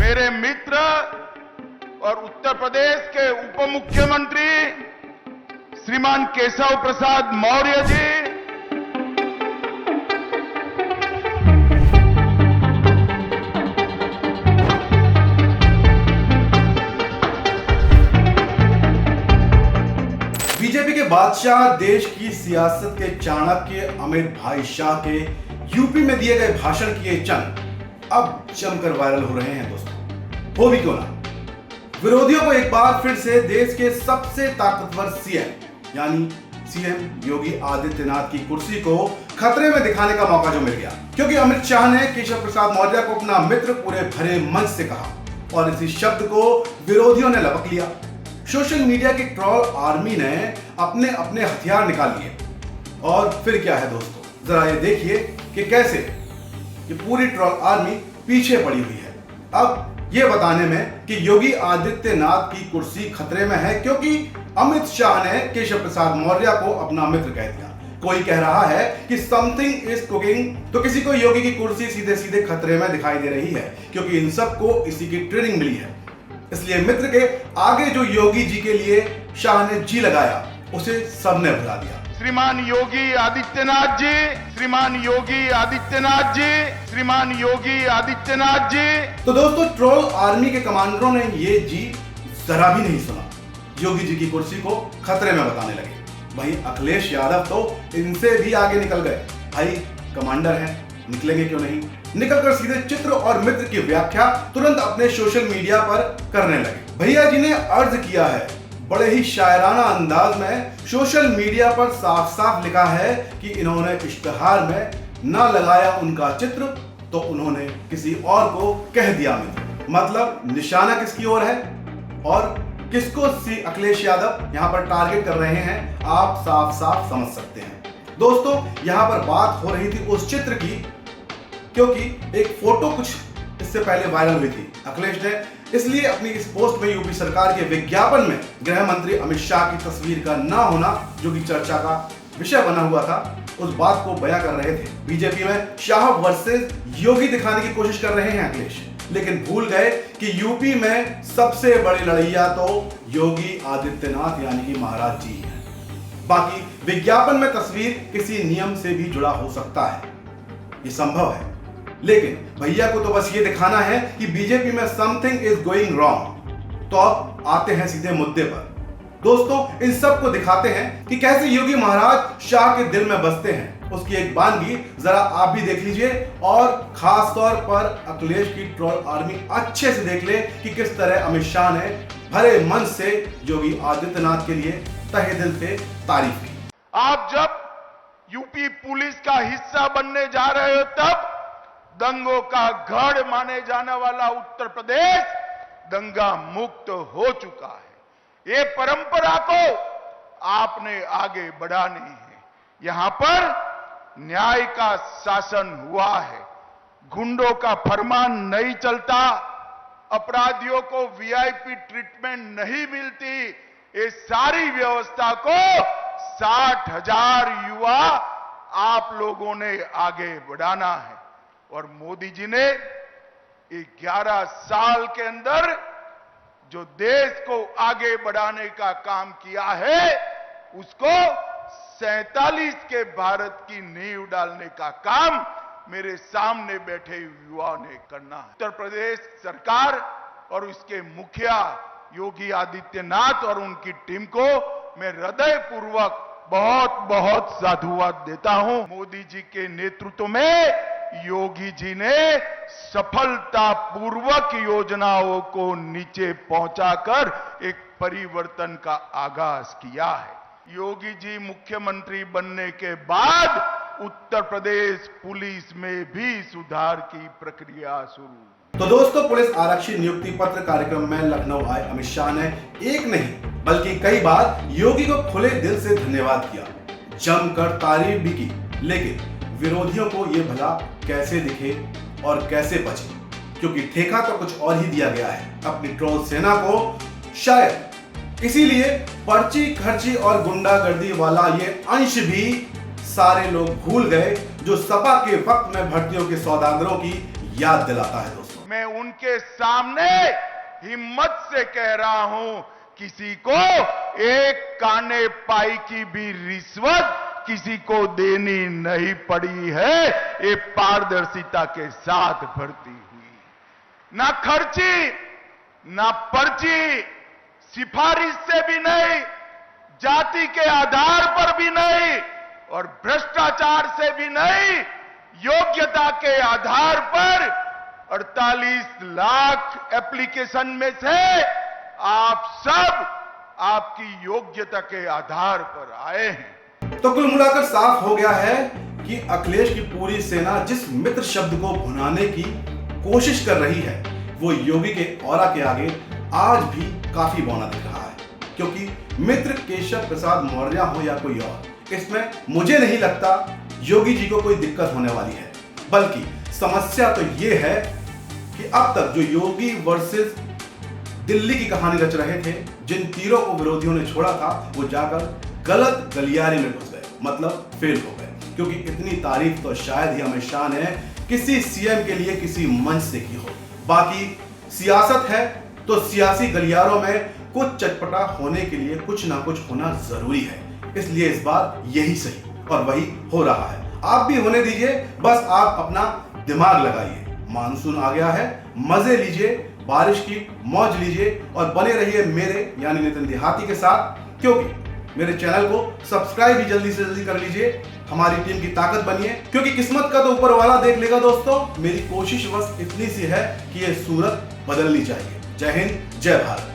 मेरे मित्र और उत्तर प्रदेश के उप मुख्यमंत्री श्रीमान केशव प्रसाद मौर्य जी, बीजेपी के बादशाह, देश की सियासत के चाणक्य अमित भाई शाह के यूपी में दिए गए भाषण की ये चंद अब जमकर वायरल हो रहे हैं दोस्तों। हो भी क्यों ना, विरोधियों को एक बार फिर से देश के सबसे ताकतवर सीएम यानी सीएम योगी आदित्यनाथ की कुर्सी को खतरे में दिखाने का मौका जो मिल गया, क्योंकि अमित शाह ने केशव प्रसाद मौर्य को अपना मित्र पूरे भरे मंच से कहा और इसी शब्द को विरोधियों ने लपक लिया। सोशल मीडिया की ट्रोल आर्मी ने अपने अपने हथियार निकाल लिए और फिर क्या है दोस्तों, जरा ये देखिए कि कैसे ये पूरी ट्रोल आर्मी पीछे पड़ी हुई है अब ये बताने में कि योगी आदित्यनाथ की कुर्सी खतरे में है क्योंकि अमित शाह ने केशव प्रसाद मौर्य को अपना मित्र कह दिया। कोई कह रहा है कि समथिंग इज कुकिंग, तो किसी को योगी की कुर्सी सीधे सीधे खतरे में दिखाई दे रही है क्योंकि इन सबको इसी की ट्रेनिंग मिली है। इसलिए मित्र के आगे जो योगी जी के लिए शाह ने जी लगाया उसे सबने भुला दिया। श्रीमान योगी आदित्यनाथ जी, श्रीमान योगी आदित्यनाथ जी, श्रीमान योगी आदित्यनाथ जी। तो दोस्तों, ट्रोल आर्मी के कमांडरों ने ये जी जरा भी नहीं सुना, योगी जी की कुर्सी को खतरे में बताने लगे। वहीं अखिलेश यादव तो इनसे भी आगे निकल गए। भाई कमांडर हैं, निकलेंगे क्यों नहीं, निकलकर सीधे चित्र और मित्र की व्याख्या तुरंत अपने सोशल मीडिया पर करने लगे। भैया जी ने अर्ज किया है, बड़े ही शायराना अंदाज में सोशल मीडिया पर साफ साफ लिखा है कि इन्होंने इश्तिहार में ना लगाया उनका चित्र तो उन्होंने किसी और को कह दिया मित्र। मतलब निशाना किसकी ओर है और किसको सी अखिलेश यादव यहां पर टारगेट कर रहे हैं, आप साफ साफ समझ सकते हैं। दोस्तों, यहां पर बात हो रही थी उस चित्र की क्योंकि एक फोटो कुछ इससे पहले वायरल हुई थी। अखिलेश ने इसलिए अपनी इस पोस्ट में यूपी सरकार के विज्ञापन में गृह मंत्री अमित शाह की तस्वीर का ना होना, जो कि चर्चा का विषय बना हुआ था, उस बात को बयां कर रहे थे। बीजेपी में शाह वर्सेस योगी दिखाने की कोशिश कर रहे हैं अखिलेश, लेकिन भूल गए कि यूपी में सबसे बड़ी लड़ैया तो योगी आदित्यनाथ यानी कि महाराज जी हैं। बाकी विज्ञापन में तस्वीर किसी नियम से भी जुड़ा हो सकता है, ये संभव है, लेकिन भैया को तो बस ये दिखाना है कि बीजेपी में समथिंग इज गोइंग रॉन्ग। तो अब आते हैं सीधे मुद्दे पर। दोस्तों, इन सब को दिखाते हैं कि कैसे योगी महाराज शाह के दिल में बसते हैं। उसकी एक बानगी जरा आप भी देख लीजिए और खास तौर पर अखिलेश की ट्रोल आर्मी अच्छे से देख ले कि किस तरह अमित शाह ने भरे मन से योगी आदित्यनाथ के लिए तहे दिल से तारीफ की। आप जब यूपी पुलिस का हिस्सा बनने जा रहे हो तब दंगों का गढ़ माने जाने वाला उत्तर प्रदेश दंगा मुक्त हो चुका है। ये परंपरा को आपने आगे बढ़ानी है। यहां पर न्याय का शासन हुआ है, गुंडों का फरमान नहीं चलता, अपराधियों को वीआईपी ट्रीटमेंट नहीं मिलती। ये सारी व्यवस्था को 60,000 युवा आप लोगों ने आगे बढ़ाना है और मोदी जी ने 11 साल के अंदर जो देश को आगे बढ़ाने का काम किया है उसको 47 के भारत की नींव डालने का काम मेरे सामने बैठे युवाओं ने करना है। उत्तर प्रदेश सरकार और उसके मुखिया योगी आदित्यनाथ और उनकी टीम को मैं हृदयपूर्वक बहुत बहुत साधुवाद देता हूं। मोदी जी के नेतृत्व में योगी जी ने सफलतापूर्वक योजनाओं को नीचे पहुंचाकर एक परिवर्तन का आगाज किया है। योगी जी मुख्यमंत्री बनने के बाद उत्तर प्रदेश पुलिस में भी सुधार की प्रक्रिया शुरू। तो दोस्तों, पुलिस आरक्षी नियुक्ति पत्र कार्यक्रम में लखनऊ आए अमित शाह ने एक नहीं बल्कि कई बार योगी को खुले दिल से धन्यवाद किया, जमकर तारीफ भी की। लेकिन विरोधियों को यह भला कैसे दिखे और कैसे बचे, क्योंकि ठेका तो कुछ और ही दिया गया है अपनी ट्रोल सेना को। शायद इसीलिए पर्ची खर्ची और गुंडागर्दी वाला ये अंश भी सारे लोग भूल गए जो सपा के वक्त में भर्तियों के सौदागरों की याद दिलाता है दोस्तों। मैं उनके सामने हिम्मत से कह रहा हूं, किसी को एक काने पाई की भी रिश्वत किसी को देनी नहीं पड़ी है। ये पारदर्शिता के साथ भर्ती हुई, ना खर्ची, ना पर्ची, सिफारिश से भी नहीं, जाति के आधार पर भी नहीं और भ्रष्टाचार से भी नहीं, योग्यता के आधार पर 48 लाख एप्लीकेशन में से आप सब आपकी योग्यता के आधार पर आए हैं। तो कुल मिलाकर साफ हो गया है कि अखिलेश की पूरी सेना जिस मित्र शब्द को भुनाने की कोशिश कर रही है, वो योगी के ऑरा के आगे आज भी काफी बौना दिख रहा है। क्योंकि मित्र केशव प्रसाद मौर्य हो या कोई और, इसमें मुझे नहीं लगता योगी जी को कोई दिक्कत होने वाली है। बल्कि समस्या तो यह है कि अब तक जो योगी वर्सेस दिल्ली की कहानी रच रहे थे, जिन तीरों को विरोधियों ने छोड़ा था, वो जाकर गलत गलियारे में घुस गए, मतलब फेल हो गए। क्योंकि इतनी तारीफ तो शायद ही अमित शाह ने किसी सीएम के लिए किसी मंच से की हो। बाकी सियासत है तो सियासी गलियारों में कुछ चटपटा होने के लिए कुछ ना कुछ होना जरूरी है। इसलिए इस बार यही सही और वही हो रहा है। आप भी होने दीजिए, बस आप अपना दिमाग लगाइए। मानसून आ गया है, मजे लीजिए, बारिश की मौज लीजिए और बने रहिए मेरे यानी नितिन देहाती के साथ। क्योंकि मेरे चैनल को सब्सक्राइब भी जल्दी से जल्दी कर लीजिए, हमारी टीम की ताकत बनिए। क्योंकि किस्मत का तो ऊपर वाला देख लेगा दोस्तों। मेरी कोशिश बस इतनी सी है कि ये सूरत बदलनी चाहिए। जय हिंद, जय भारत।